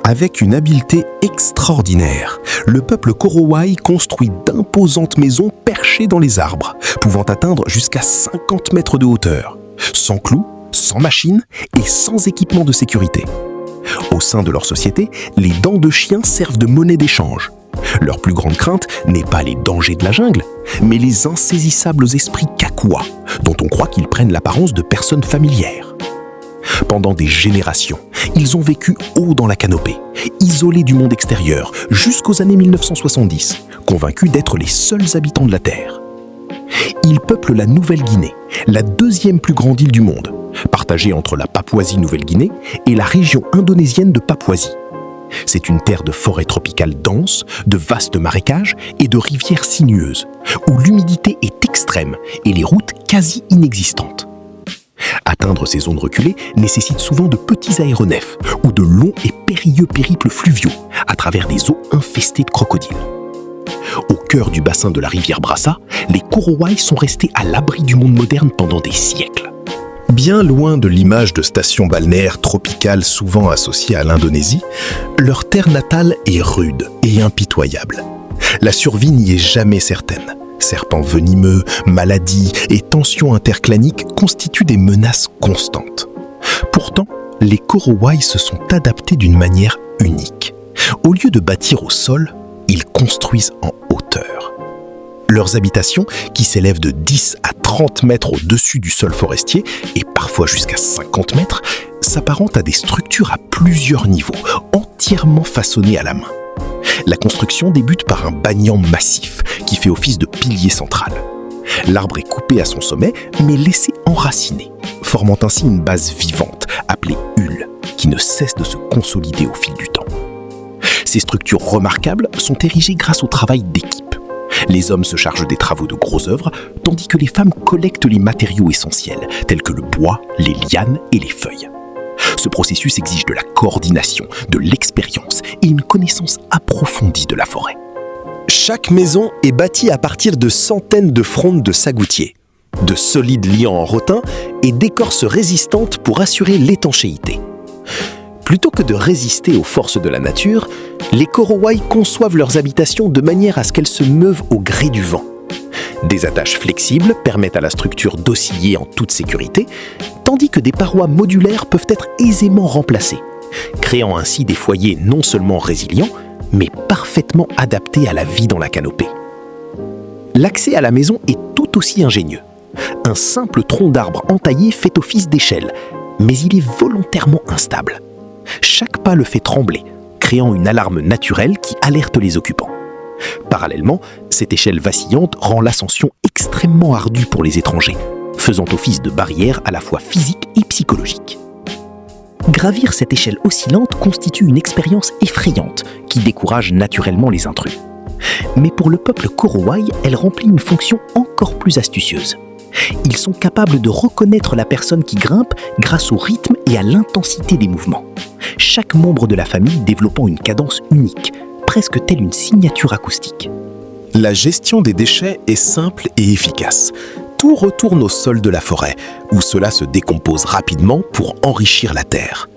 Avec une habileté extraordinaire, le peuple Korowai construit d'imposantes maisons perchées dans les arbres, pouvant atteindre jusqu'à 50 mètres de hauteur, sans clous, sans machines et sans équipement de sécurité. Au sein de leur société, les dents de chien servent de monnaie d'échange. Leur plus grande crainte n'est pas les dangers de la jungle, mais les insaisissables esprits Kakua, dont on croit qu'ils prennent l'apparence de personnes familières. Pendant des générations, ils ont vécu haut dans la canopée, isolés du monde extérieur, jusqu'aux années 1970, convaincus d'être les seuls habitants de la Terre. Ils peuplent la Nouvelle-Guinée, la deuxième plus grande île du monde, partagée entre la Papouasie-Nouvelle-Guinée et la région indonésienne de Papouasie. C'est une terre de forêts tropicales denses, de vastes marécages et de rivières sinueuses, où l'humidité est extrême et les routes quasi inexistantes. Atteindre ces zones reculées nécessite souvent de petits aéronefs ou de longs et périlleux périples fluviaux à travers des eaux infestées de crocodiles. Au cœur du bassin de la rivière Brassa, les Korowai sont restés à l'abri du monde moderne pendant des siècles. Bien loin de l'image de stations balnéaires tropicales souvent associées à l'Indonésie, leur terre natale est rude et impitoyable. La survie n'y est jamais certaine. Serpents venimeux, maladies et tensions interclaniques constituent des menaces constantes. Pourtant, les Korowai se sont adaptés d'une manière unique. Au lieu de bâtir au sol, ils construisent en hauteur. Leurs habitations, qui s'élèvent de 10 à 30 mètres au-dessus du sol forestier, et parfois jusqu'à 50 mètres, s'apparentent à des structures à plusieurs niveaux, entièrement façonnées à la main. La construction débute par un banyan massif qui fait office de pilier central. L'arbre est coupé à son sommet, mais laissé enraciner, formant ainsi une base vivante, appelée hule, qui ne cesse de se consolider au fil du temps. Ces structures remarquables sont érigées grâce au travail d'équipe. Les hommes se chargent des travaux de grosses œuvres, tandis que les femmes collectent les matériaux essentiels, tels que le bois, les lianes et les feuilles. Ce processus exige de la coordination, de l'expérience et une connaissance approfondie de la forêt. Chaque maison est bâtie à partir de centaines de frondes de sagoutiers, de solides liants en rotin et d'écorces résistantes pour assurer l'étanchéité. Plutôt que de résister aux forces de la nature, les Korowai conçoivent leurs habitations de manière à ce qu'elles se meuvent au gré du vent. Des attaches flexibles permettent à la structure d'osciller en toute sécurité, tandis que des parois modulaires peuvent être aisément remplacées, créant ainsi des foyers non seulement résilients, mais parfaitement adaptés à la vie dans la canopée. L'accès à la maison est tout aussi ingénieux. Un simple tronc d'arbre entaillé fait office d'échelle, mais il est volontairement instable. Chaque pas le fait trembler, créant une alarme naturelle qui alerte les occupants. Parallèlement, cette échelle vacillante rend l'ascension extrêmement ardue pour les étrangers, faisant office de barrière à la fois physique et psychologique. Gravir cette échelle oscillante constitue une expérience effrayante qui décourage naturellement les intrus. Mais pour le peuple Korowai, elle remplit une fonction encore plus astucieuse. Ils sont capables de reconnaître la personne qui grimpe grâce au rythme et à l'intensité des mouvements. Chaque membre de la famille développant une cadence unique, presque telle une signature acoustique. La gestion des déchets est simple et efficace. Tout retourne au sol de la forêt, où cela se décompose rapidement pour enrichir la terre.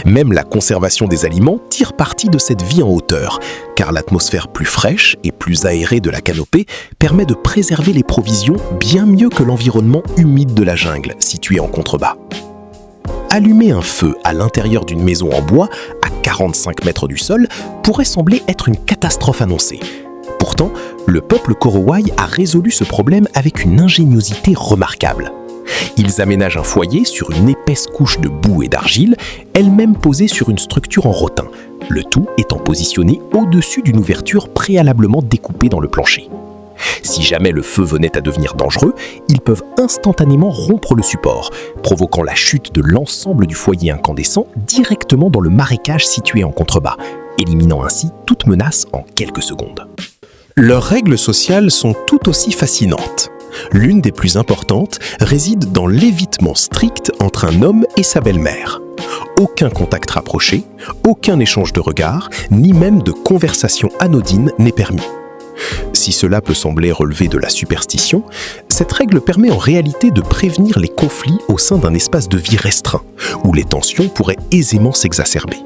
Même la conservation des aliments tire parti de cette vie en hauteur, car l'atmosphère plus fraîche et plus aérée de la canopée permet de préserver les provisions bien mieux que l'environnement humide de la jungle, situé en contrebas. Allumer un feu à l'intérieur d'une maison en bois, à 45 mètres du sol, pourrait sembler être une catastrophe annoncée. Pourtant, le peuple Korowai a résolu ce problème avec une ingéniosité remarquable. Ils aménagent un foyer sur une épaisse couche de boue et d'argile, elle-même posée sur une structure en rotin, le tout étant positionné au-dessus d'une ouverture préalablement découpée dans le plancher. Si jamais le feu venait à devenir dangereux, ils peuvent instantanément rompre le support, provoquant la chute de l'ensemble du foyer incandescent directement dans le marécage situé en contrebas, éliminant ainsi toute menace en quelques secondes. Leurs règles sociales sont tout aussi fascinantes. L'une des plus importantes réside dans l'évitement strict entre un homme et sa belle-mère. Aucun contact rapproché, aucun échange de regards, ni même de conversation anodine n'est permis. Si cela peut sembler relever de la superstition, cette règle permet en réalité de prévenir les conflits au sein d'un espace de vie restreint, où les tensions pourraient aisément s'exacerber.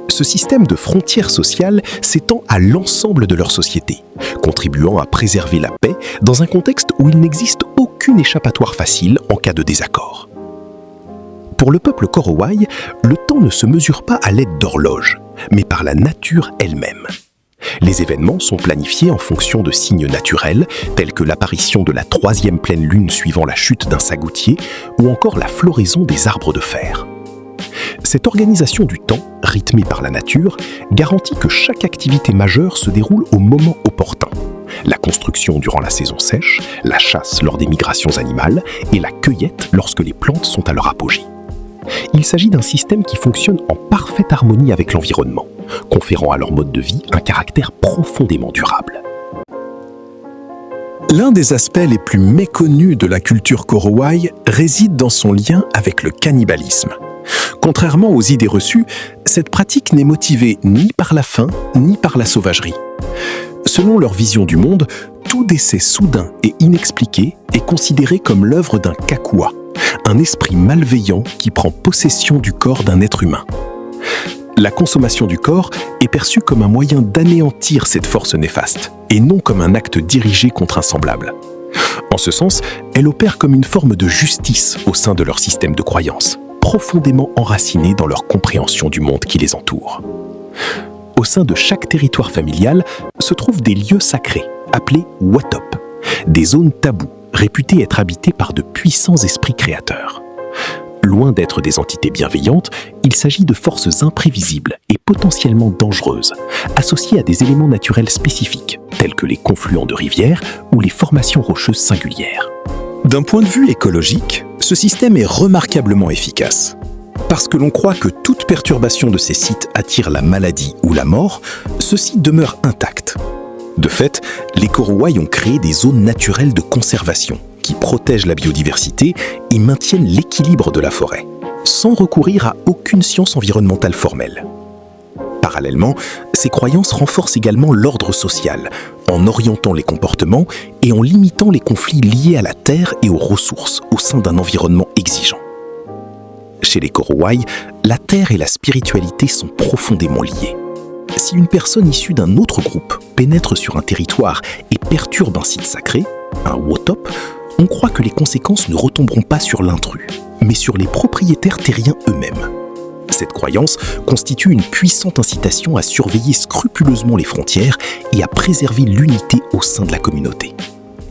Ce système de frontières sociales s'étend à l'ensemble de leur société, contribuant à préserver la paix dans un contexte où il n'existe aucune échappatoire facile en cas de désaccord. Pour le peuple Korowai, le temps ne se mesure pas à l'aide d'horloges, mais par la nature elle-même. Les événements sont planifiés en fonction de signes naturels, tels que l'apparition de la 3e pleine lune suivant la chute d'un sagoutier, ou encore la floraison des arbres de fer. Cette organisation du temps, rythmée par la nature, garantit que chaque activité majeure se déroule au moment opportun. La construction durant la saison sèche, la chasse lors des migrations animales et la cueillette lorsque les plantes sont à leur apogée. Il s'agit d'un système qui fonctionne en parfaite harmonie avec l'environnement, conférant à leur mode de vie un caractère profondément durable. L'un des aspects les plus méconnus de la culture Korowai réside dans son lien avec le cannibalisme. Contrairement aux idées reçues, cette pratique n'est motivée ni par la faim ni par la sauvagerie. Selon leur vision du monde, tout décès soudain et inexpliqué est considéré comme l'œuvre d'un kakua, un esprit malveillant qui prend possession du corps d'un être humain. La consommation du corps est perçue comme un moyen d'anéantir cette force néfaste, et non comme un acte dirigé contre un semblable. En ce sens, elle opère comme une forme de justice au sein de leur système de croyance, profondément enraciné dans leur compréhension du monde qui les entoure. Au sein de chaque territoire familial se trouvent des lieux sacrés, appelés Watop, des zones taboues, réputées être habitées par de puissants esprits créateurs. Loin d'être des entités bienveillantes, il s'agit de forces imprévisibles et potentiellement dangereuses, associées à des éléments naturels spécifiques, tels que les confluents de rivières ou les formations rocheuses singulières. D'un point de vue écologique, ce système est remarquablement efficace. Parce que l'on croit que toute perturbation de ces sites attire la maladie ou la mort, ceux-ci demeurent intacts. De fait, les Korowai ont créé des zones naturelles de conservation qui protègent la biodiversité et maintiennent l'équilibre de la forêt, sans recourir à aucune science environnementale formelle. Parallèlement, ces croyances renforcent également l'ordre social, en orientant les comportements et en limitant les conflits liés à la terre et aux ressources au sein d'un environnement exigeant. Chez les Korowai, la terre et la spiritualité sont profondément liées. Si une personne issue d'un autre groupe pénètre sur un territoire et perturbe un site sacré, un Wotop, on croit que les conséquences ne retomberont pas sur l'intrus, mais sur les propriétaires terriens eux-mêmes. Cette croyance constitue une puissante incitation à surveiller scrupuleusement les frontières et à préserver l'unité au sein de la communauté.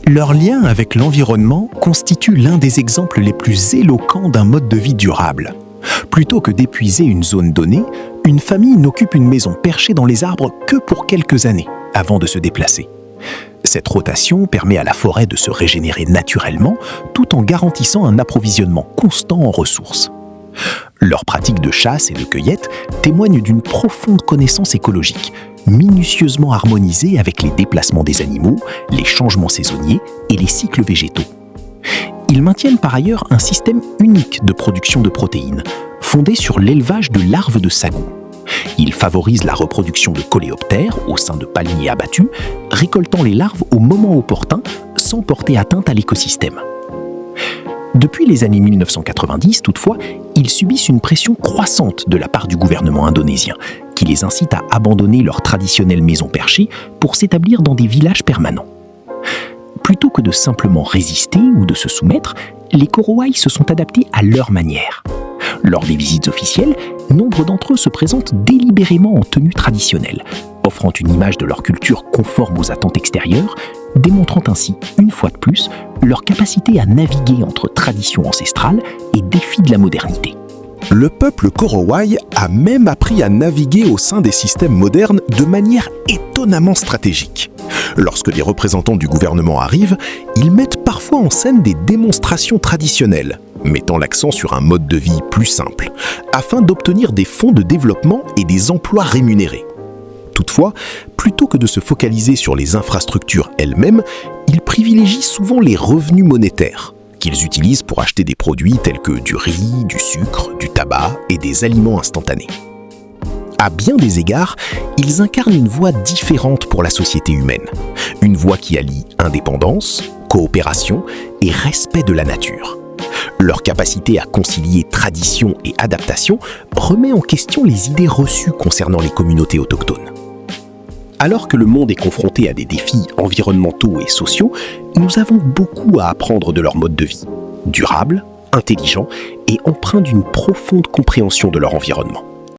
Leur lien avec l'environnement constitue l'un des exemples les plus éloquents d'un mode de vie durable. Plutôt que d'épuiser une zone donnée, une famille n'occupe une maison perchée dans les arbres que pour quelques années, avant de se déplacer. Cette rotation permet à la forêt de se régénérer naturellement, tout en garantissant un approvisionnement constant en ressources. Leurs pratiques de chasse et de cueillette témoignent d'une profonde connaissance écologique, minutieusement harmonisée avec les déplacements des animaux, les changements saisonniers et les cycles végétaux. Ils maintiennent par ailleurs un système unique de production de protéines, fondé sur l'élevage de larves de sagou. Ils favorisent la reproduction de coléoptères au sein de palmiers abattus, récoltant les larves au moment opportun sans porter atteinte à l'écosystème. Depuis les années 1990, toutefois, ils subissent une pression croissante de la part du gouvernement indonésien, qui les incite à abandonner leurs traditionnelles maisons perchées pour s'établir dans des villages permanents. Plutôt que de simplement résister ou de se soumettre, les Korowai se sont adaptés à leur manière. Lors des visites officielles, nombre d'entre eux se présentent délibérément en tenue traditionnelle, offrant une image de leur culture conforme aux attentes extérieures, démontrant ainsi, une fois de plus, leur capacité à naviguer entre traditions ancestrales et défis de la modernité. Le peuple Korowai a même appris à naviguer au sein des systèmes modernes de manière étonnamment stratégique. Lorsque des représentants du gouvernement arrivent, ils mettent parfois en scène des démonstrations traditionnelles, mettant l'accent sur un mode de vie plus simple, afin d'obtenir des fonds de développement et des emplois rémunérés. Toutefois, plutôt que de se focaliser sur les infrastructures elles-mêmes, ils privilégient souvent les revenus monétaires, qu'ils utilisent pour acheter des produits tels que du riz, du sucre, du tabac et des aliments instantanés. À bien des égards, ils incarnent une voie différente pour la société humaine, une voie qui allie indépendance, coopération et respect de la nature. Leur capacité à concilier tradition et adaptation remet en question les idées reçues concernant les communautés autochtones. Alors que le monde est confronté à des défis environnementaux et sociaux, nous avons beaucoup à apprendre de leur mode de vie, durable, intelligent et empreint d'une profonde compréhension de leur environnement.